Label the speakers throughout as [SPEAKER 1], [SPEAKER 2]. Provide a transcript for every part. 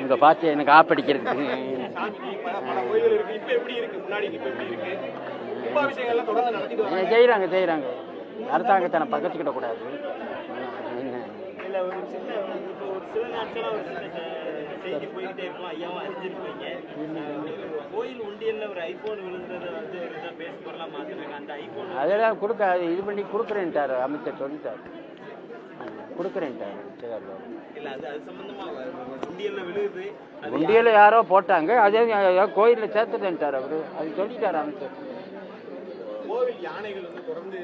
[SPEAKER 1] இங்க பார்த்து எனக்கு ஆப்படிக்கிறதுக்கு செய்யறாங்க அரசாங்கத்தை பக்கத்துக்கிட்ட கூடாது.
[SPEAKER 2] செய்தி போய்கிட்டே இருக்கும். ஐயாவும் அறிஞ்சிருப்பீங்க, கோயில் உண்டியல்ல ஒரு ஐபோன் விழுந்ததை வந்து பேசி பொருளா மாத்தினாங்க. அந்த ஐபோன்
[SPEAKER 1] அதெல்லாம் கொடுக்க இது பண்ணி கொடுக்குறேன்ட்டாரு அமைச்சர், சொல்லிட்டாரு கொடுக்குறேன்ட்டாரு.
[SPEAKER 2] இல்ல அது சம்பந்தமா உண்டியல்ல விழுது,
[SPEAKER 1] உண்டியல்ல யாரோ போட்டாங்க, அதே கோயில்ல சேர்த்துட்டேன்ட்டார் அவரு, அது சொல்லிட்டாரு அமைச்சர்.
[SPEAKER 2] கோவில் யானைகள் வந்து தொடர்ந்து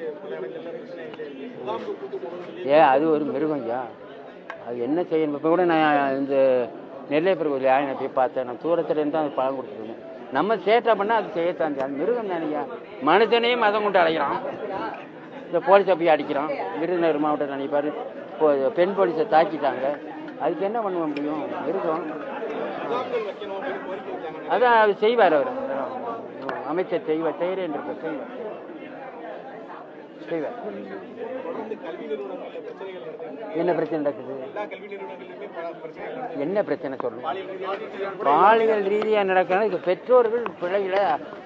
[SPEAKER 1] அது ஒரு மிருகம்யா, அது என்ன செய்யணும். இப்போ கூட நான் இந்த நெல்லையப்பர் கோயில் யானை போய் பார்த்தேன், நான் தூரத்துலேருந்து தான் அது பழம் கொடுத்துருந்தேன். நம்ம சேட்டை பண்ணால் அது செய்யத்தான், அது மிருகம் தானையா. மனுஷனையும் மதம் கொண்டு அடைக்கிறான், இந்த போலீஸை போய் அடிக்கிறான். விருதுநகர் மாவட்டம் நினைப்பார் பெண் போலீஸை தாக்கிட்டாங்க, அதுக்கு என்ன பண்ண முடியும், மிருகம். அதான் அது செய்வார் அவர் அமைச்சர், செய்கிறேன் செய்வார். என்ன பிரச்சனை நடக்குது, என்ன பிரச்சனை சொல்லுங்க. பாலியல் ரீதியாக நடக்கணும். இது பெற்றோர்கள் பிள்ளைகளை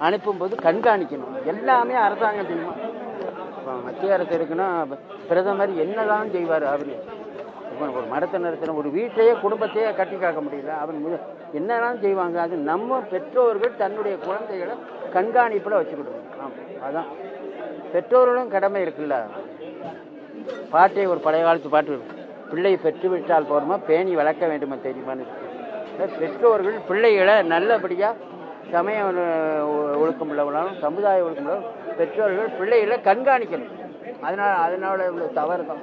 [SPEAKER 1] அனுப்பும்போது கண்காணிக்கணும். எல்லாமே அரசாங்கம் செய்யணும். மத்திய அரசு இருக்குன்னா பிரதமர் என்னதான் செய்வார் அவரு. ஒரு மடத்தை நடத்தின ஒரு வீட்டையே குடும்பத்தையே கட்டி காக்க முடியல, அவன் என்னதான் செய்வாங்க. அது நம்ம பெற்றோர்கள் தன்னுடைய குழந்தைகளை கண்காணிப்பில் வச்சுக்கிடணும். ஆமாம், அதான் பெற்றோர்களும் கடமை இருக்குல்ல. பாட்டே ஒரு பழைய காலத்து பாட்டு, பிள்ளை பெற்று விட்டால் போருமா பேணி வளர்க்க வேண்டுமா தெரியுமான்னு. பெற்றோர்கள் பிள்ளைகளை நல்லபடியாக சமய ஒழுக்கம் உள்ளவனாலும் சமுதாய ஒழுக்கம் உள்ளவங்களும் பெற்றோர்கள் பிள்ளைகளை கண்காணிக்கணும். அதனால உள்ள தவறு தான்.